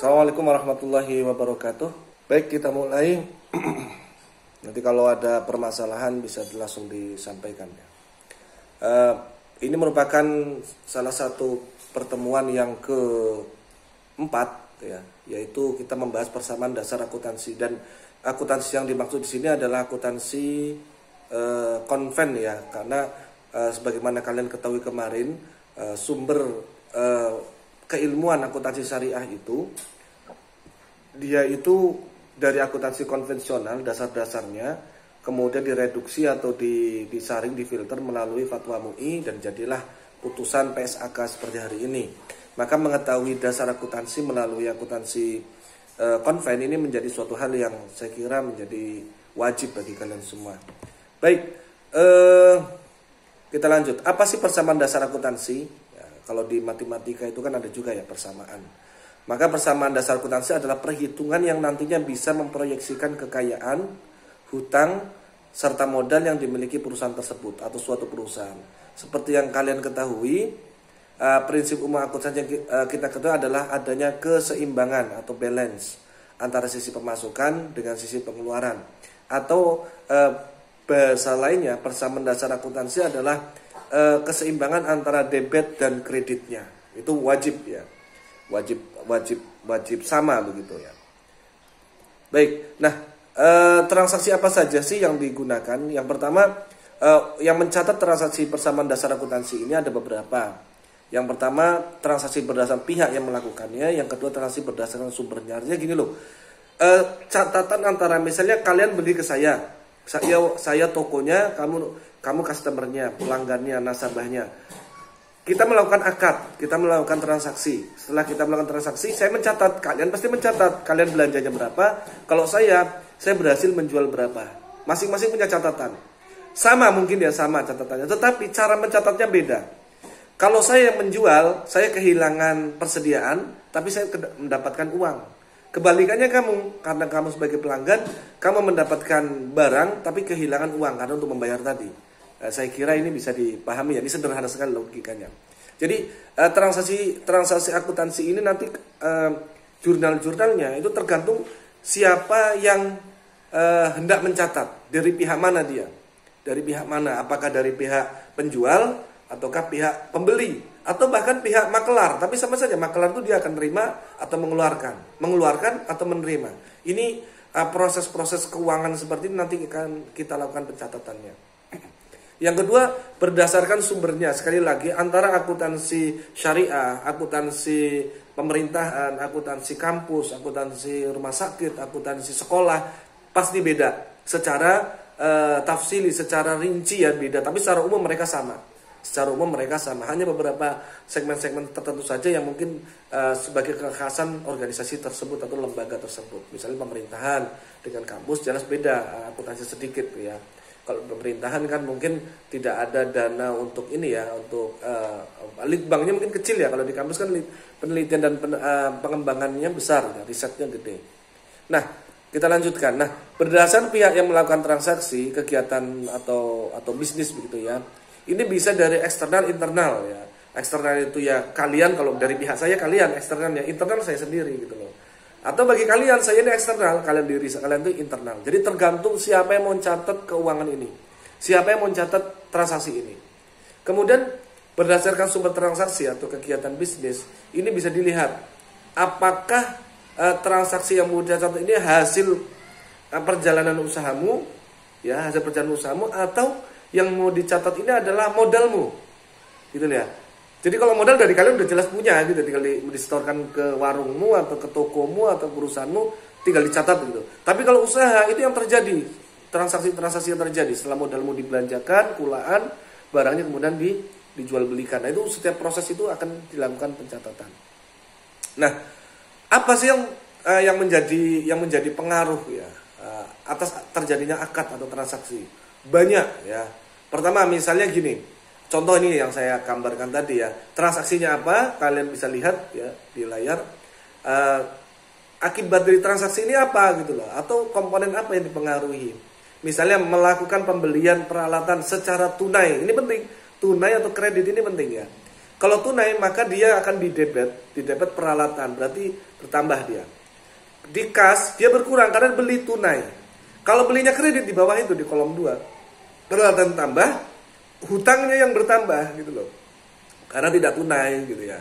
Assalamualaikum warahmatullahi wabarakatuh. Baik, kita mulai. Nanti kalau ada permasalahan bisa langsung disampaikan ya. Ini merupakan salah satu pertemuan yang keempat ya, yaitu kita membahas persamaan dasar akuntansi, dan akuntansi yang dimaksud di sini adalah akuntansi konven ya, karena sebagaimana kalian ketahui kemarin, sumber keilmuan akuntansi syariah itu dia itu dari akuntansi konvensional dasar-dasarnya, kemudian direduksi atau disaring, difilter melalui fatwa MUI, dan jadilah putusan PSAK seperti hari ini. Maka mengetahui dasar akuntansi melalui akuntansi konven ini menjadi suatu hal yang saya kira menjadi wajib bagi kalian semua. Baik, kita lanjut. Apa sih persamaan dasar akuntansi? Ya, kalau di matematika itu kan ada juga ya persamaan. Maka persamaan dasar akuntansi adalah perhitungan yang nantinya bisa memproyeksikan kekayaan, hutang, serta modal yang dimiliki perusahaan tersebut atau suatu perusahaan. Seperti yang kalian ketahui, prinsip umum akuntansi yang kita ketahui adalah adanya keseimbangan atau balance antara sisi pemasukan dengan sisi pengeluaran. Atau bahasa lainnya, persamaan dasar akuntansi adalah keseimbangan antara debit dan kreditnya. Itu wajib ya. Wajib sama begitu ya. Baik, nah transaksi apa saja sih yang digunakan? Yang pertama, yang mencatat transaksi persamaan dasar akuntansi ini ada beberapa. Yang pertama, transaksi berdasarkan pihak yang melakukannya. Yang kedua, transaksi berdasarkan sumbernya. Artinya gini loh, catatan antara misalnya kalian beli ke saya tokonya, kamu customernya, pelanggannya, nasabahnya. Kita melakukan akad, kita melakukan transaksi. Setelah kita melakukan transaksi, saya mencatat, kalian pasti mencatat, kalian belanjanya berapa. Kalau saya berhasil menjual berapa. Masing-masing punya catatan. Sama mungkin ya, sama catatannya, tetapi cara mencatatnya beda. Kalau saya menjual, saya kehilangan persediaan, tapi saya mendapatkan uang. Kebalikannya kamu, karena kamu sebagai pelanggan, kamu mendapatkan barang, tapi kehilangan uang karena untuk membayar tadi. Saya kira ini bisa dipahami ya, ini sederhana sekali logikanya. Jadi transaksi akuntansi ini nanti jurnal-jurnalnya itu tergantung siapa yang hendak mencatat, dari pihak mana dia, dari pihak mana, apakah dari pihak penjual ataukah pihak pembeli atau bahkan pihak makelar. Tapi sama saja, makelar itu dia akan menerima atau mengeluarkan atau menerima. Ini proses-proses keuangan seperti ini nanti akan kita lakukan pencatatannya. Yang kedua, berdasarkan sumbernya. Sekali lagi, antara akuntansi syariah, akuntansi pemerintahan, akuntansi kampus, akuntansi rumah sakit, akuntansi sekolah, pasti beda. Secara tafsili, secara rinci ya beda. Tapi secara umum mereka sama. Hanya beberapa segmen-segmen tertentu saja yang mungkin sebagai kekhasan organisasi tersebut atau lembaga tersebut. Misalnya pemerintahan dengan kampus jelas beda, akuntansi sedikit ya. Kalau pemerintahan kan mungkin tidak ada dana untuk ini ya, untuk litbangnya mungkin kecil ya. Kalau di kampus kan penelitian dan pengembangannya besar, ya, risetnya gede. Nah, kita lanjutkan. Nah, berdasarkan pihak yang melakukan transaksi, kegiatan atau bisnis begitu ya. Ini bisa dari eksternal, internal ya. Eksternal itu ya kalian, kalau dari pihak saya kalian, eksternalnya internal saya sendiri gitu loh. Atau bagi kalian, saya ini eksternal, kalian itu internal. Jadi tergantung siapa yang mau catat keuangan ini, siapa yang mau catat transaksi ini. Kemudian berdasarkan sumber transaksi atau kegiatan bisnis, ini bisa dilihat apakah transaksi yang mau dicatat ini hasil perjalanan usahamu, ya hasil perjalanan usahamu, atau yang mau dicatat ini adalah modalmu, gitu ya. Jadi kalau modal dari kalian udah jelas punya gitu, tinggal disetorkan ke warungmu atau ke tokomu atau perusahaanmu, tinggal dicatat gitu. Tapi kalau usaha itu yang terjadi, transaksi-transaksi yang terjadi setelah modalmu dibelanjakan, kulaan, barangnya kemudian dijual belikan. Nah, itu setiap proses itu akan dilakukan pencatatan. Nah, apa sih yang menjadi pengaruh ya atas terjadinya akad atau transaksi? Banyak ya. Pertama misalnya gini. Contoh ini yang saya gambarkan tadi ya. Transaksinya apa? Kalian bisa lihat ya di layar. Akibat dari transaksi ini apa gitu loh. Atau komponen apa yang dipengaruhi. Misalnya melakukan pembelian peralatan secara tunai. Ini penting. Tunai atau kredit ini penting ya. Kalau tunai maka dia akan didebet peralatan, berarti bertambah dia. Di kas dia berkurang karena beli tunai. Kalau belinya kredit di bawah itu di kolom 2, peralatan tambah, hutangnya yang bertambah gitu loh. Karena tidak tunai gitu ya.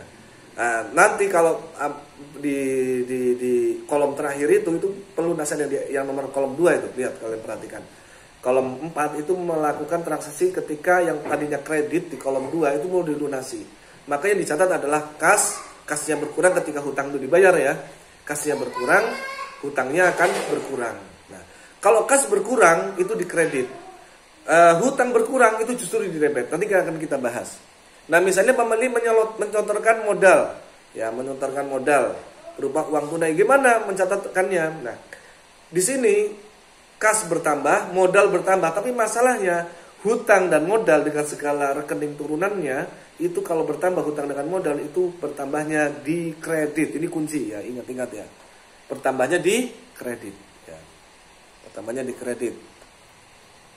Nah, nanti kalau di kolom terakhir itu pelunasan yang nomor kolom 2 itu, lihat kalian perhatikan. Kolom 4 itu melakukan transaksi ketika yang tadinya kredit di kolom 2 itu mau dilunasi. Maka yang dicatat adalah kasnya berkurang ketika hutang itu dibayar ya. Kasnya berkurang, hutangnya akan berkurang. Nah, kalau kas berkurang itu dikredit. Hutang berkurang itu justru didebet. Nanti akan kita bahas. Nah, misalnya pembeli mencontorkan modal, ya, mencontorkan modal berupa uang tunai. Gimana mencatatkannya? Nah, di sini kas bertambah, modal bertambah, tapi masalahnya hutang dan modal dengan segala rekening turunannya itu kalau bertambah hutang dengan modal itu bertambahnya di kredit. Ini kunci ya, ingat-ingat ya. Bertambahnya di kredit ya. Bertambahnya di kredit.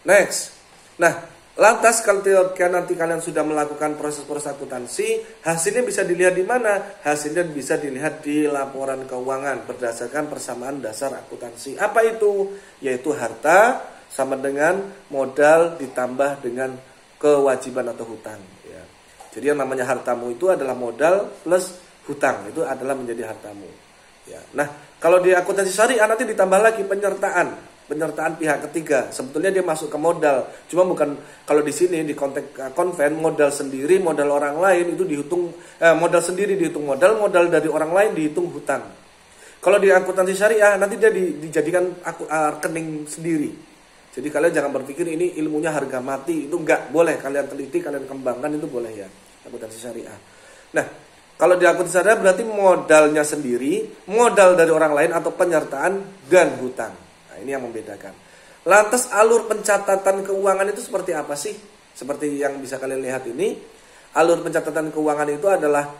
Next. Nah, lantas kalau nanti kalian sudah melakukan proses-proses akuntansi, hasilnya bisa dilihat di mana? Hasilnya bisa dilihat di laporan keuangan berdasarkan persamaan dasar akuntansi. Apa itu? Yaitu harta sama dengan modal ditambah dengan kewajiban atau hutang. Ya. Jadi yang namanya hartamu itu adalah modal plus hutang, itu adalah menjadi hartamu. Ya. Nah, kalau di akuntansi syariah nanti ditambah lagi penyertaan pihak ketiga. Sebetulnya dia masuk ke modal, cuma bukan kalau di sini di konteks konven modal sendiri, modal orang lain itu dihitung, modal sendiri dihitung modal dari orang lain dihitung hutang. Kalau di akuntansi syariah nanti dia dijadikan rekening sendiri. Jadi kalian jangan berpikir ini ilmunya harga mati, itu enggak, boleh kalian teliti, kalian kembangkan, itu boleh ya akuntansi syariah. Nah, kalau di akuntansi syariah berarti modalnya sendiri, modal dari orang lain atau penyertaan dan hutang. Nah, ini yang membedakan. Lantas alur pencatatan keuangan itu seperti apa sih? Seperti yang bisa kalian lihat ini, alur pencatatan keuangan itu adalah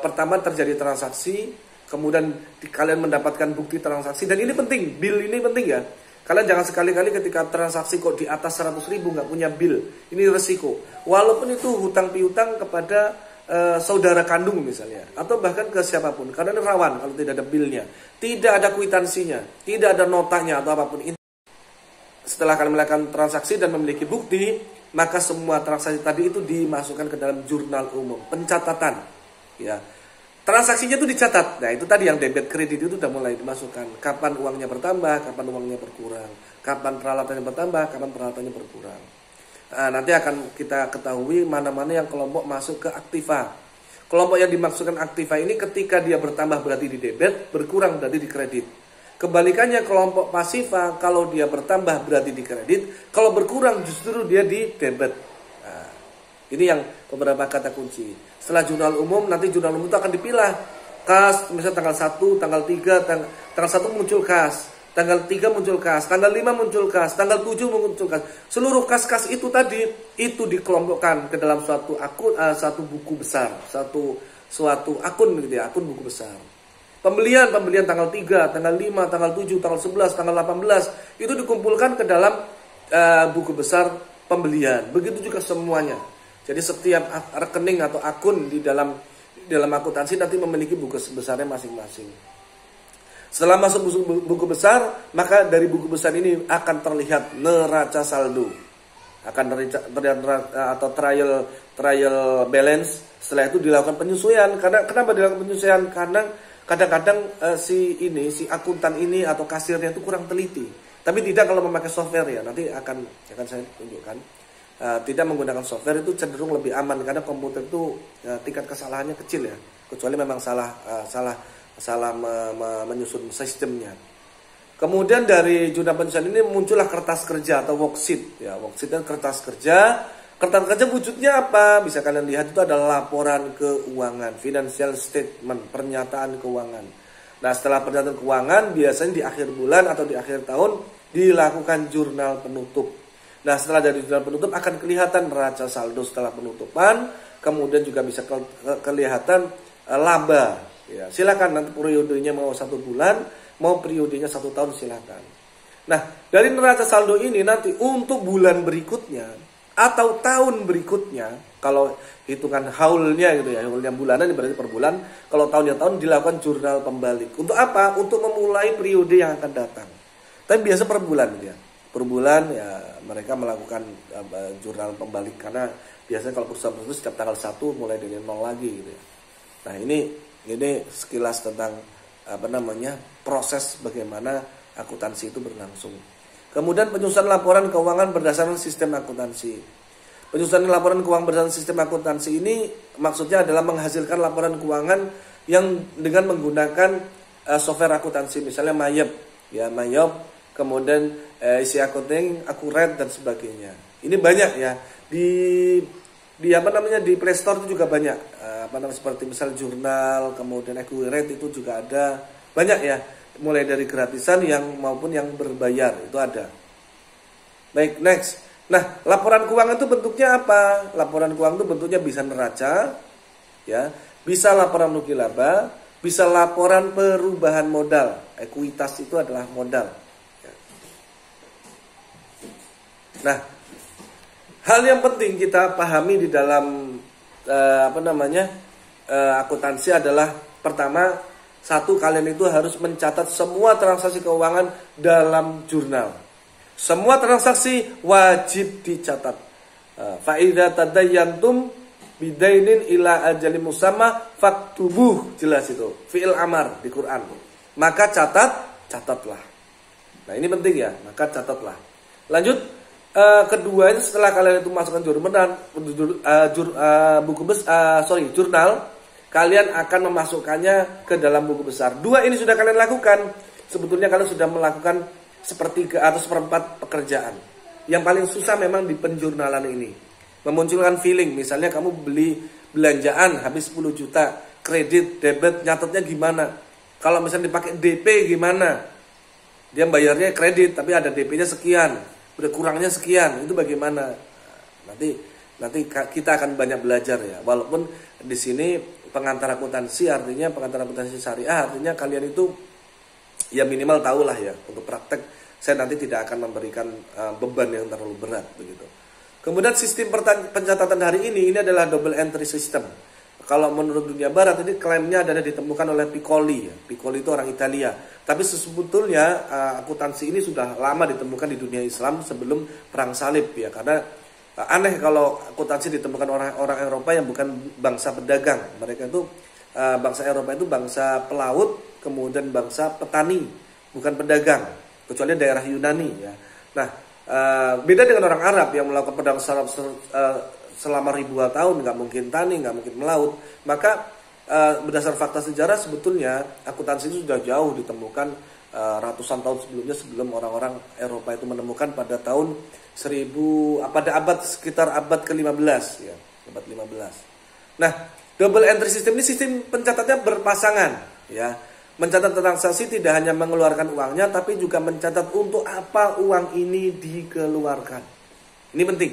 pertama terjadi transaksi, kemudian kalian mendapatkan bukti transaksi, dan ini penting, bill ini penting ya. Kalian jangan sekali-kali ketika transaksi kok di atas 100.000 nggak punya bill, ini resiko. Walaupun itu hutang piutang kepada saudara kandung misalnya, atau bahkan ke siapapun, karena ini rawan kalau tidak ada billnya, tidak ada kwitansinya, tidak ada notanya atau apapun. Setelah kalian melakukan transaksi dan memiliki bukti, maka semua transaksi tadi itu dimasukkan ke dalam jurnal umum pencatatan. Ya, transaksinya itu dicatat. Nah, itu tadi yang debit kredit itu sudah mulai dimasukkan. Kapan uangnya bertambah, kapan uangnya berkurang, kapan peralatannya bertambah, kapan peralatannya berkurang. Nah, nanti akan kita ketahui mana-mana yang kelompok masuk ke aktiva. Kelompok yang dimaksudkan aktiva ini ketika dia bertambah berarti di debit, berkurang berarti di kredit. Kebalikannya kelompok pasiva, kalau dia bertambah berarti di kredit, kalau berkurang justru dia di debit. Nah, ini yang beberapa kata kunci. Setelah jurnal umum, nanti jurnal umum itu akan dipilah. Kas, misalnya tanggal 1, tanggal 3, tanggal 1 muncul kas, tanggal 3 muncul kas, tanggal 5 muncul kas, tanggal 7 muncul kas. Seluruh kas-kas itu tadi, itu dikelompokkan ke dalam suatu akun, satu buku besar, suatu akun gitu ya, akun buku besar. Pembelian tanggal 3, tanggal 5, tanggal 7, tanggal 11, tanggal 18, itu dikumpulkan ke dalam buku besar pembelian. Begitu juga semuanya. Jadi setiap rekening atau akun di dalam akuntansi nanti memiliki buku besarnya masing-masing. Setelah masuk buku besar, maka dari buku besar ini akan terlihat neraca saldo. Akan terlihat atau trial balance. Setelah itu dilakukan penyesuaian. Kenapa dilakukan penyesuaian? Karena kadang-kadang si akuntan ini atau kasirnya itu kurang teliti. Tapi tidak kalau memakai software ya. Nanti akan saya tunjukkan. Tidak menggunakan software itu cenderung lebih aman karena komputer itu tingkat kesalahannya kecil ya. Kecuali memang salah menyusun sistemnya. Kemudian dari jurnal penyesuaian ini muncullah kertas kerja atau worksheet. Ya, worksheet dan kertas kerja. Kertas kerja wujudnya apa? Bisa kalian lihat itu adalah laporan keuangan, financial statement, pernyataan keuangan. Nah, setelah pernyataan keuangan biasanya di akhir bulan atau di akhir tahun dilakukan jurnal penutup. Nah, setelah dari jurnal penutup akan kelihatan neraca saldo setelah penutupan, kemudian juga bisa kelihatan laba. Ya, silakan nanti periodenya mau 1 bulan, mau periodenya 1 tahun silakan. Nah, dari neraca saldo ini nanti untuk bulan berikutnya atau tahun berikutnya Kalau hitungan haulnya gitu ya, haulnya bulanan berarti per bulan. Kalau tahunnya tahun dilakukan jurnal pembalik. Untuk apa? Untuk memulai periode yang akan datang. Tapi biasa per bulan ya. Per bulan ya mereka melakukan jurnal pembalik karena biasanya kalau perusahaan itu setiap tanggal 1 mulai dari nol lagi gitu ya. Nah, ini sekilas tentang proses bagaimana akuntansi itu berlangsung. Kemudian penyusunan laporan keuangan berdasarkan sistem akuntansi. Penyusunan laporan keuangan berdasarkan sistem akuntansi ini maksudnya adalah menghasilkan laporan keuangan yang dengan menggunakan software akuntansi, misalnya Mayop, ya Mayop, kemudian isi accounting, akurat dan sebagainya. Ini banyak ya di Play Store itu juga banyak seperti misal jurnal, kemudian accurate itu juga ada banyak ya, mulai dari gratisan yang maupun yang berbayar itu ada. Baik, next. Nah, laporan keuangan itu bentuknya apa? Laporan keuangan itu bentuknya bisa neraca, ya, bisa laporan rugi laba, bisa laporan perubahan modal. Ekuitas itu adalah modal. Ya. Nah, hal yang penting kita pahami di dalam akuntansi adalah pertama, satu, kalian itu harus mencatat semua transaksi keuangan dalam jurnal. Semua transaksi wajib dicatat. Fa'idza tadayyantum bidainin ila ajalin musamma faktubuh, jelas itu. Fi'il amar di Quran. Maka catatlah. Nah, ini penting ya, maka catatlah. Lanjut, kedua itu setelah kalian itu masukkan jurnal, kalian akan memasukkannya ke dalam buku besar. Dua ini sudah kalian lakukan. Sebetulnya kalian sudah melakukan sepertiga atau seperempat pekerjaan. Yang paling susah memang di penjurnalan ini. Memunculkan feeling, misalnya kamu beli belanjaan habis 10 juta, kredit, debit, nyatetnya gimana? Kalau misalnya dipakai DP gimana? Dia bayarnya kredit tapi ada DP-nya sekian, udah kurangnya sekian, itu bagaimana? Nanti kita akan banyak belajar ya. Walaupun di sini pengantar akuntansi syariah artinya kalian itu ya minimal tahulah ya, untuk praktek saya nanti tidak akan memberikan beban yang terlalu berat begitu. Kemudian sistem pencatatan hari ini adalah double entry system. Kalau menurut dunia barat ini klaimnya adalah ditemukan oleh Piccoli ya. Piccoli itu orang Italia. Tapi sebetulnya akuntansi ini sudah lama ditemukan di dunia Islam sebelum perang salib ya. Karena aneh kalau akuntansi ditemukan orang Eropa yang bukan bangsa pedagang. Mereka itu bangsa Eropa itu bangsa pelaut, kemudian bangsa petani, bukan pedagang, kecuali daerah Yunani ya. Nah, beda dengan orang Arab yang melakukan perdagangan selama ribuan tahun, nggak mungkin tani, nggak mungkin melaut. Maka berdasar fakta sejarah sebetulnya akuntansi itu sudah jauh ditemukan ratusan tahun sebelumnya, sebelum orang-orang Eropa itu menemukan pada tahun sekitar abad ke-15 ya, abad 15. Nah, double entry system ini sistem pencatatnya berpasangan ya. Mencatat transaksi tidak hanya mengeluarkan uangnya, tapi juga mencatat untuk apa uang ini dikeluarkan. Ini penting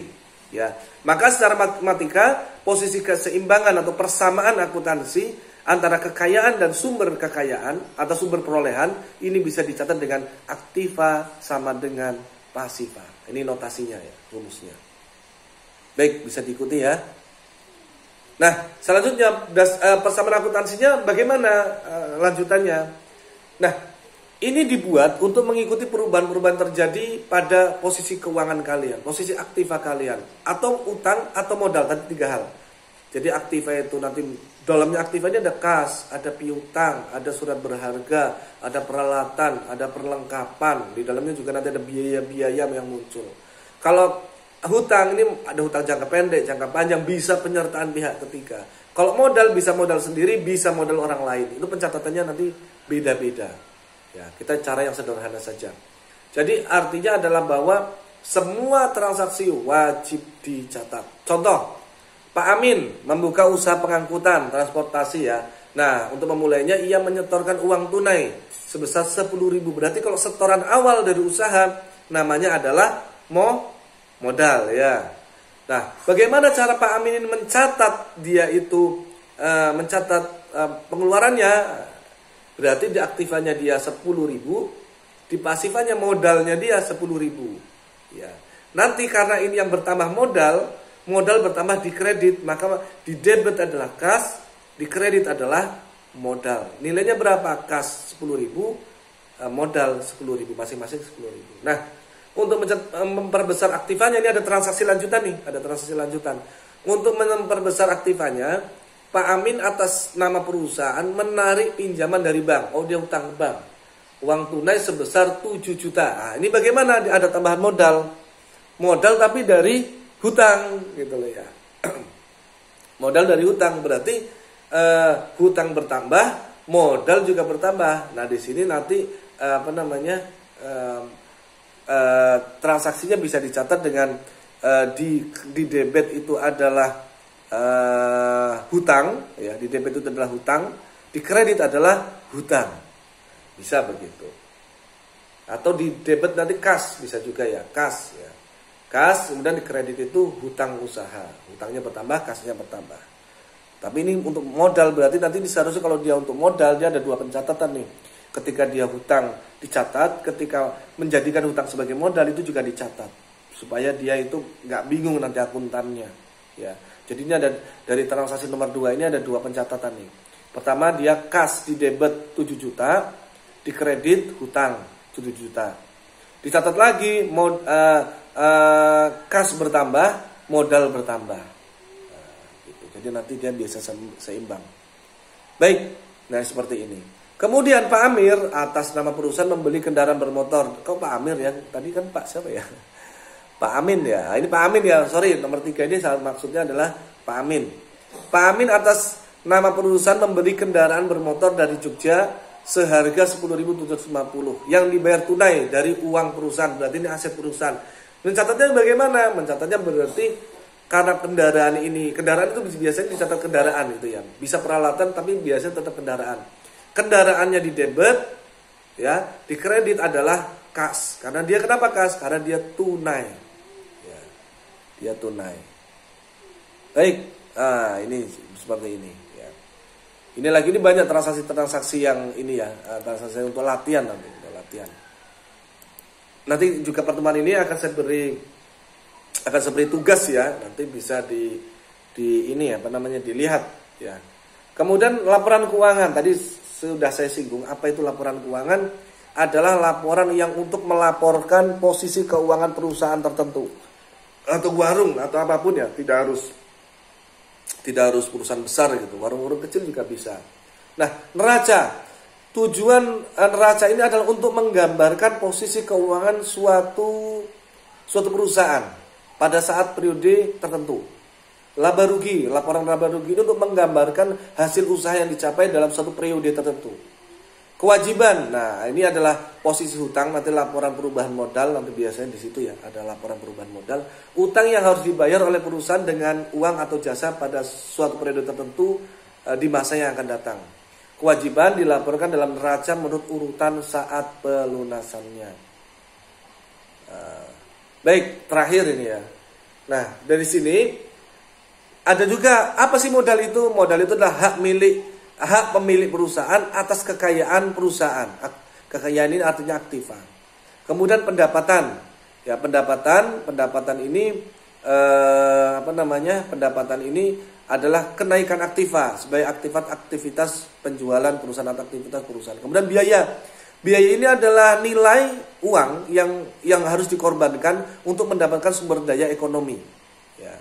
ya. Maka secara matematika posisi keseimbangan atau persamaan akuntansi antara kekayaan dan sumber kekayaan atau sumber perolehan ini bisa dicatat dengan aktiva sama dengan pasiva. Ini notasinya ya, rumusnya. Baik, bisa diikuti ya. Nah, selanjutnya persamaan akuntansinya bagaimana lanjutannya? Nah, ini dibuat untuk mengikuti perubahan-perubahan terjadi pada posisi keuangan kalian, posisi aktiva kalian, atau utang atau modal, tadi 3 hal. Jadi aktiva itu nanti dalamnya aktiva ini ada kas, ada piutang, ada surat berharga, ada peralatan, ada perlengkapan. Di dalamnya juga nanti ada biaya-biaya yang muncul. Kalau hutang ini ada hutang jangka pendek, jangka panjang, bisa penyertaan pihak ketiga. Kalau modal bisa modal sendiri, bisa modal orang lain. Itu pencatatannya nanti beda-beda. Ya, kita cara yang sederhana saja. Jadi artinya adalah bahwa semua transaksi wajib dicatat. Contoh, Pak Amin membuka usaha pengangkutan transportasi ya. Nah, untuk memulainya ia menyetorkan uang tunai sebesar 10.000. Berarti kalau setoran awal dari usaha namanya adalah modal ya. Nah, bagaimana cara Pak Amin ini mencatat dia itu mencatat pengeluarannya? Berarti di aktifannya dia 10.000, di pasifannya modalnya dia 10.000. Ya. Nanti karena ini yang bertambah modal, modal bertambah di kredit, maka di debit adalah kas, di kredit adalah modal. Nilainya berapa? Kas 10.000, modal 10.000, masing-masing 10.000. Nah, untuk memperbesar aktifanya ini ada transaksi lanjutan nih, ada transaksi lanjutan. Untuk memperbesar aktifanya, Pak Amin atas nama perusahaan menarik pinjaman dari bank. Oh, dia utang bank. Uang tunai sebesar 7 juta. Nah, ini bagaimana? Ada tambahan modal. Modal tapi dari hutang gitu loh ya. Modal dari hutang berarti hutang bertambah, modal juga bertambah. Nah, di sini nanti transaksinya bisa dicatat dengan di debit itu adalah hutang ya, di debit itu adalah hutang, di kredit adalah hutang. Bisa begitu. Atau di debit nanti kas bisa juga ya, kas ya. Kas, kemudian di kredit itu hutang usaha. Hutangnya bertambah, kasnya bertambah. Tapi ini untuk modal, berarti nanti seharusnya kalau dia untuk modal, dia ada 2 pencatatan nih. Ketika dia hutang dicatat, ketika menjadikan hutang sebagai modal itu juga dicatat. Supaya dia itu nggak bingung nanti akuntannya. Ya. Jadi ini ada dari transaksi nomor 2 ini ada 2 pencatatan nih. Pertama dia kas di debit 7 juta, di kredit hutang 7 juta. Dicatat lagi kas bertambah, modal bertambah. Nah, gitu. Jadi nanti dia biasa seimbang. Baik, nah seperti ini. Kemudian Pak Amir atas nama perusahaan membeli kendaraan bermotor. Kok Pak Amir ya? Tadi kan Pak siapa ya? Pak Amin ya. Ini Pak Amin ya. Sorry, nomor 3 ini maksudnya adalah Pak Amin. Pak Amin atas nama perusahaan membeli kendaraan bermotor dari Jogja seharga 10.750 yang dibayar tunai dari uang perusahaan. Berarti ini aset perusahaan. Mencatatnya bagaimana? Mencatatnya berarti karena kendaraan itu biasanya dicatat kendaraan itu ya. Bisa peralatan tapi biasanya tetap kendaraan. Kendaraannya di debit ya, di kredit adalah kas. Karena dia kenapa kas? Karena dia tunai. Ya, dia tunai. Baik, ini seperti ini ya. Ini lagi ini banyak transaksi yang ini ya, transaksi untuk latihan nanti, untuk latihan. Nanti juga pertemuan ini akan saya beri tugas ya, nanti bisa dilihat ya. Kemudian laporan keuangan tadi sudah saya singgung. Apa itu laporan keuangan? Adalah laporan yang untuk melaporkan posisi keuangan perusahaan tertentu atau warung atau apapun ya, tidak harus perusahaan besar gitu, warung-warung kecil juga bisa. Nah, neraca. Tujuan neraca ini adalah untuk menggambarkan posisi keuangan suatu perusahaan pada saat periode tertentu. Laba rugi, laporan laba rugi itu untuk menggambarkan hasil usaha yang dicapai dalam suatu periode tertentu. Kewajiban, nah ini adalah posisi hutang, nanti laporan perubahan modal, nanti biasanya di situ ya ada laporan perubahan modal. Utang yang harus dibayar oleh perusahaan dengan uang atau jasa pada suatu periode tertentu di masa yang akan datang. Kewajiban dilaporkan dalam neraca menurut urutan saat pelunasannya. Baik, terakhir ini ya. Nah, dari sini ada juga apa sih modal itu? Modal itu adalah hak pemilik perusahaan atas kekayaan perusahaan. Kekayaan ini artinya aktiva. Kemudian pendapatan. Ya, pendapatan ini pendapatan ini adalah kenaikan aktiva sebagai aktivitas penjualan perusahaan atau aktivitas perusahaan. Kemudian biaya. Biaya ini adalah nilai uang yang harus dikorbankan untuk mendapatkan sumber daya ekonomi. Ya.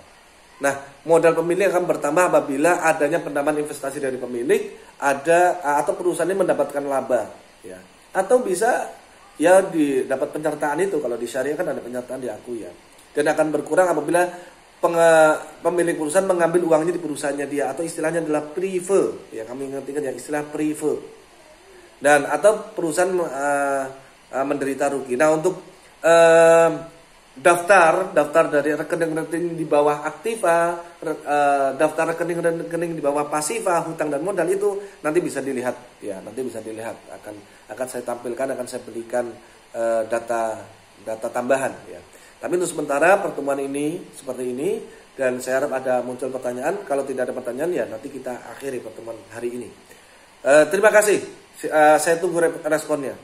Nah, modal pemilik akan bertambah apabila adanya penambahan investasi dari pemilik, atau perusahaan ini mendapatkan laba. Ya. Atau bisa ya didapat penyertaan itu, kalau di syariah kan ada penyertaan diakui ya. Dan akan berkurang apabila pemilik perusahaan mengambil uangnya di perusahaannya dia, atau istilahnya adalah prive ya, kami ngertikan ya istilah prive, dan atau perusahaan menderita rugi. Nah, untuk daftar dari rekening di bawah aktiva, daftar rekening di bawah pasiva, hutang dan modal itu nanti bisa dilihat ya, akan saya tampilkan, akan saya berikan data tambahan ya. Tapi untuk sementara pertemuan ini seperti ini, dan saya harap ada muncul pertanyaan. Kalau tidak ada pertanyaan ya nanti kita akhiri pertemuan hari ini. Terima kasih. Saya tunggu responnya.